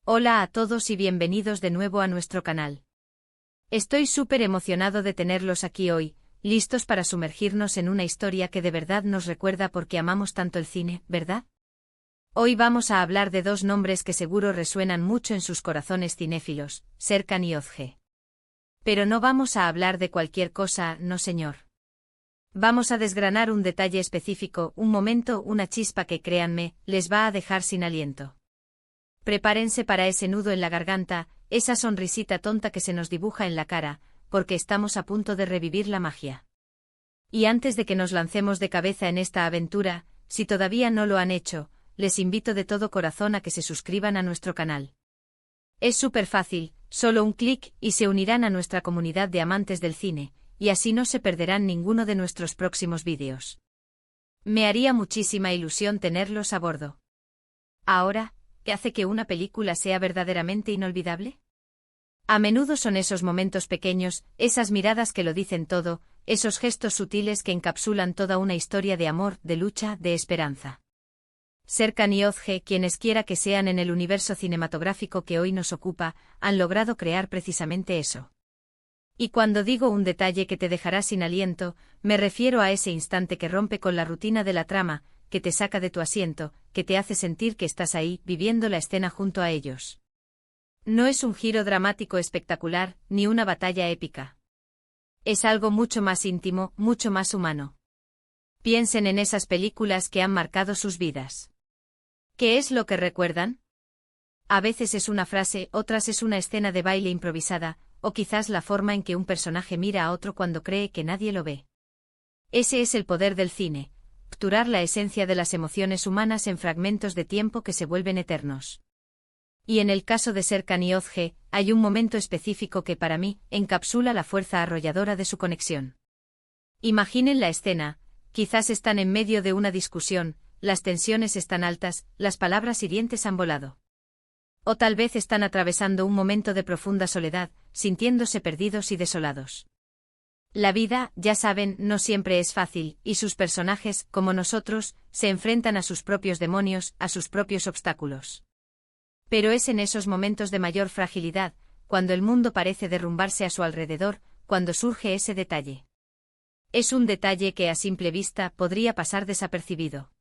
Hola a todos y bienvenidos de nuevo a nuestro canal. Estoy súper emocionado de tenerlos aquí hoy, listos para sumergirnos en una historia que de verdad nos recuerda porque amamos tanto el cine, ¿verdad? Hoy vamos a hablar de dos nombres que seguro resuenan mucho en sus corazones cinéfilos, Serkan y Özge. Pero no vamos a hablar de cualquier cosa, no señor. Vamos a desgranar un detalle específico, un momento, una chispa que créanme, les va a dejar sin aliento. Prepárense para ese nudo en la garganta, esa sonrisita tonta que se nos dibuja en la cara, porque estamos a punto de revivir la magia. Y antes de que nos lancemos de cabeza en esta aventura, si todavía no lo han hecho, les invito de todo corazón a que se suscriban a nuestro canal. Es súper fácil, solo un clic y se unirán a nuestra comunidad de amantes del cine, y así no se perderán ninguno de nuestros próximos vídeos. Me haría muchísima ilusión tenerlos a bordo. Ahora, ¿qué hace que una película sea verdaderamente inolvidable? A menudo son esos momentos pequeños, esas miradas que lo dicen todo, esos gestos sutiles que encapsulan toda una historia de amor, de lucha, de esperanza. Serkan y Özge, quienes quiera que sean en el universo cinematográfico que hoy nos ocupa, han logrado crear precisamente eso. Y cuando digo un detalle que te dejará sin aliento, me refiero a ese instante que rompe con la rutina de la trama, que te saca de tu asiento, que te hace sentir que estás ahí, viviendo la escena junto a ellos. No es un giro dramático espectacular, ni una batalla épica. Es algo mucho más íntimo, mucho más humano. Piensen en esas películas que han marcado sus vidas. ¿Qué es lo que recuerdan? A veces es una frase, otras es una escena de baile improvisada, o quizás la forma en que un personaje mira a otro cuando cree que nadie lo ve. Ese es el poder del cine, capturar la esencia de las emociones humanas en fragmentos de tiempo que se vuelven eternos. Y en el caso de Serkan y Özge, hay un momento específico que para mí encapsula la fuerza arrolladora de su conexión. Imaginen la escena, quizás están en medio de una discusión, las tensiones están altas, las palabras hirientes han volado. O tal vez están atravesando un momento de profunda soledad, sintiéndose perdidos y desolados. La vida, ya saben, no siempre es fácil, y sus personajes, como nosotros, se enfrentan a sus propios demonios, a sus propios obstáculos. Pero es en esos momentos de mayor fragilidad, cuando el mundo parece derrumbarse a su alrededor, cuando surge ese detalle. Es un detalle que a simple vista podría pasar desapercibido.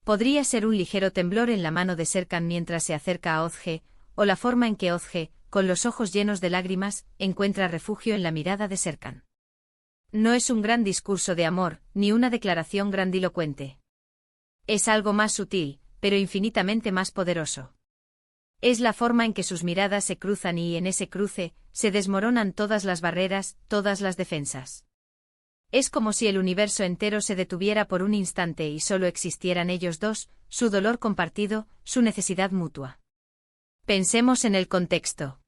Podría ser un ligero temblor en la mano de Serkan mientras se acerca a Özge, o la forma en que Özge, con los ojos llenos de lágrimas, encuentra refugio en la mirada de Serkan. No es un gran discurso de amor, ni una declaración grandilocuente. Es algo más sutil, pero infinitamente más poderoso. Es la forma en que sus miradas se cruzan y en ese cruce, se desmoronan todas las barreras, todas las defensas. Es como si el universo entero se detuviera por un instante y solo existieran ellos dos, su dolor compartido, su necesidad mutua. Pensemos en el contexto.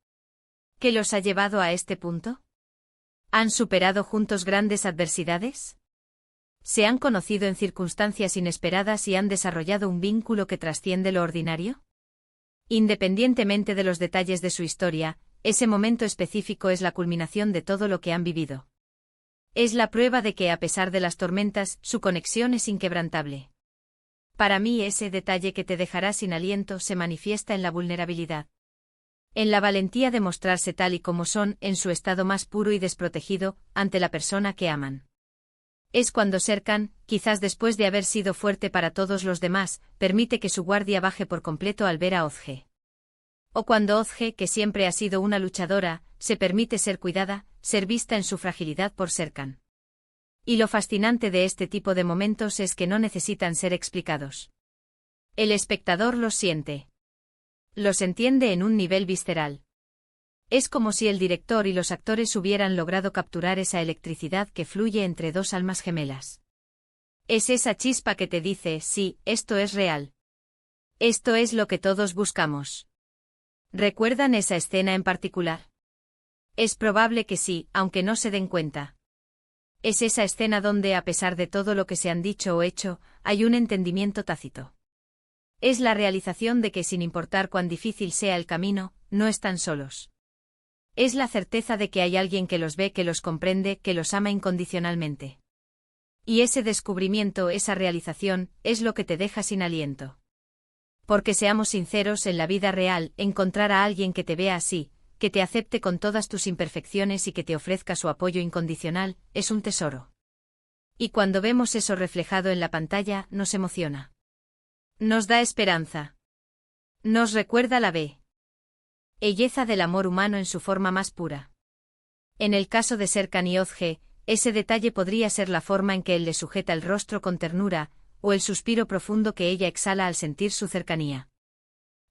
¿Qué los ha llevado a este punto? ¿Han superado juntos grandes adversidades? ¿Se han conocido en circunstancias inesperadas y han desarrollado un vínculo que trasciende lo ordinario? Independientemente de los detalles de su historia, ese momento específico es la culminación de todo lo que han vivido. Es la prueba de que a pesar de las tormentas, su conexión es inquebrantable. Para mí ese detalle que te dejará sin aliento se manifiesta en la vulnerabilidad. En la valentía de mostrarse tal y como son, en su estado más puro y desprotegido, ante la persona que aman. Es cuando Serkan, quizás después de haber sido fuerte para todos los demás, permite que su guardia baje por completo al ver a Özge. O cuando Özge, que siempre ha sido una luchadora, se permite ser cuidada, ser vista en su fragilidad por Serkan. Y lo fascinante de este tipo de momentos es que no necesitan ser explicados. El espectador los siente. Los entiende en un nivel visceral. Es como si el director y los actores hubieran logrado capturar esa electricidad que fluye entre dos almas gemelas. Es esa chispa que te dice, sí, esto es real. Esto es lo que todos buscamos. ¿Recuerdan esa escena en particular? Es probable que sí, aunque no se den cuenta. Es esa escena donde, a pesar de todo lo que se han dicho o hecho, hay un entendimiento tácito. Es la realización de que sin importar cuán difícil sea el camino, no están solos. Es la certeza de que hay alguien que los ve, que los comprende, que los ama incondicionalmente. Y ese descubrimiento, esa realización, es lo que te deja sin aliento. Porque seamos sinceros, en la vida real, encontrar a alguien que te vea así, que te acepte con todas tus imperfecciones y que te ofrezca su apoyo incondicional, es un tesoro. Y cuando vemos eso reflejado en la pantalla, nos emociona. Nos da esperanza. Nos recuerda la belleza del amor humano en su forma más pura. En el caso de Serkan Yozge, ese detalle podría ser la forma en que él le sujeta el rostro con ternura, o el suspiro profundo que ella exhala al sentir su cercanía.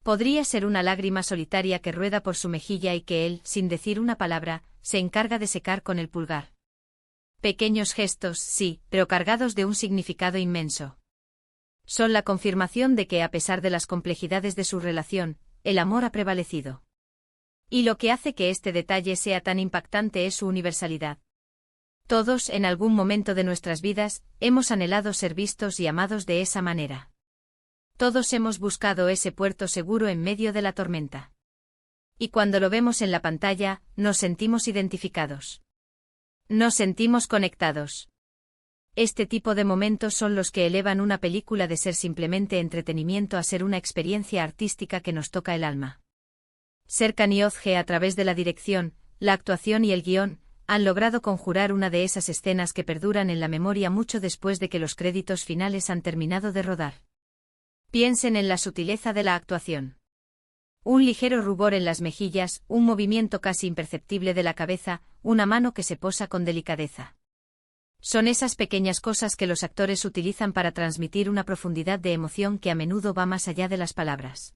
Podría ser una lágrima solitaria que rueda por su mejilla y que él, sin decir una palabra, se encarga de secar con el pulgar. Pequeños gestos, sí, pero cargados de un significado inmenso. Son la confirmación de que, a pesar de las complejidades de su relación, el amor ha prevalecido. Y lo que hace que este detalle sea tan impactante es su universalidad. Todos, en algún momento de nuestras vidas, hemos anhelado ser vistos y amados de esa manera. Todos hemos buscado ese puerto seguro en medio de la tormenta. Y cuando lo vemos en la pantalla, nos sentimos identificados. Nos sentimos conectados. Este tipo de momentos son los que elevan una película de ser simplemente entretenimiento a ser una experiencia artística que nos toca el alma. Serkan Yozge, a través de la dirección, la actuación y el guión, han logrado conjurar una de esas escenas que perduran en la memoria mucho después de que los créditos finales han terminado de rodar. Piensen en la sutileza de la actuación. Un ligero rubor en las mejillas, un movimiento casi imperceptible de la cabeza, una mano que se posa con delicadeza. Son esas pequeñas cosas que los actores utilizan para transmitir una profundidad de emoción que a menudo va más allá de las palabras.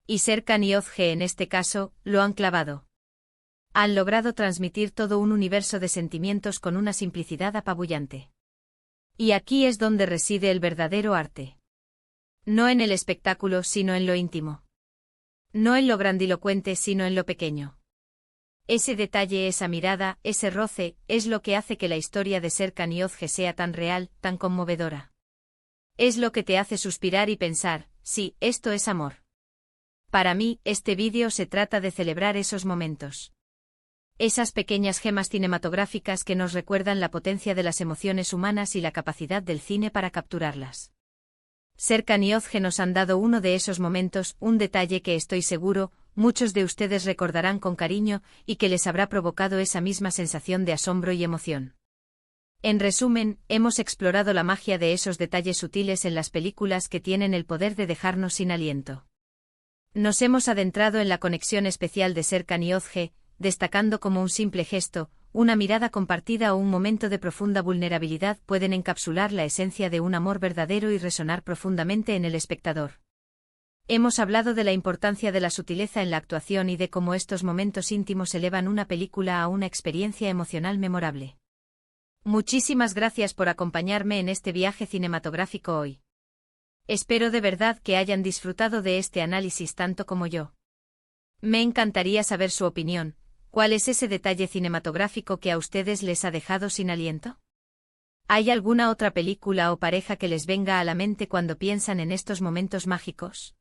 Y Serkan Yozge, en este caso, lo han clavado. Han logrado transmitir todo un universo de sentimientos con una simplicidad apabullante. Y aquí es donde reside el verdadero arte. No en el espectáculo, sino en lo íntimo. No en lo grandilocuente, sino en lo pequeño. Ese detalle, esa mirada, ese roce, es lo que hace que la historia de Serkan Yozge sea tan real, tan conmovedora. Es lo que te hace suspirar y pensar, sí, esto es amor. Para mí, este vídeo se trata de celebrar esos momentos. Esas pequeñas gemas cinematográficas que nos recuerdan la potencia de las emociones humanas y la capacidad del cine para capturarlas. Serkan Yozge nos han dado uno de esos momentos, un detalle que estoy seguro, muchos de ustedes recordarán con cariño y que les habrá provocado esa misma sensación de asombro y emoción. En resumen, hemos explorado la magia de esos detalles sutiles en las películas que tienen el poder de dejarnos sin aliento. Nos hemos adentrado en la conexión especial de Serkan Yozge, destacando cómo un simple gesto, una mirada compartida o un momento de profunda vulnerabilidad pueden encapsular la esencia de un amor verdadero y resonar profundamente en el espectador. Hemos hablado de la importancia de la sutileza en la actuación y de cómo estos momentos íntimos elevan una película a una experiencia emocional memorable. Muchísimas gracias por acompañarme en este viaje cinematográfico hoy. Espero de verdad que hayan disfrutado de este análisis tanto como yo. Me encantaría saber su opinión. ¿Cuál es ese detalle cinematográfico que a ustedes les ha dejado sin aliento? ¿Hay alguna otra película o pareja que les venga a la mente cuando piensan en estos momentos mágicos?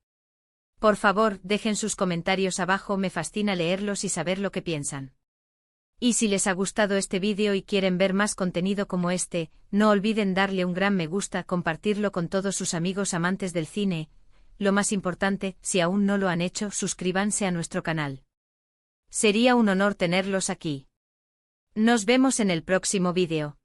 Por favor, dejen sus comentarios abajo, me fascina leerlos y saber lo que piensan. Y si les ha gustado este vídeo y quieren ver más contenido como este, no olviden darle un gran me gusta, compartirlo con todos sus amigos amantes del cine. Lo más importante, si aún no lo han hecho, suscríbanse a nuestro canal. Sería un honor tenerlos aquí. Nos vemos en el próximo vídeo.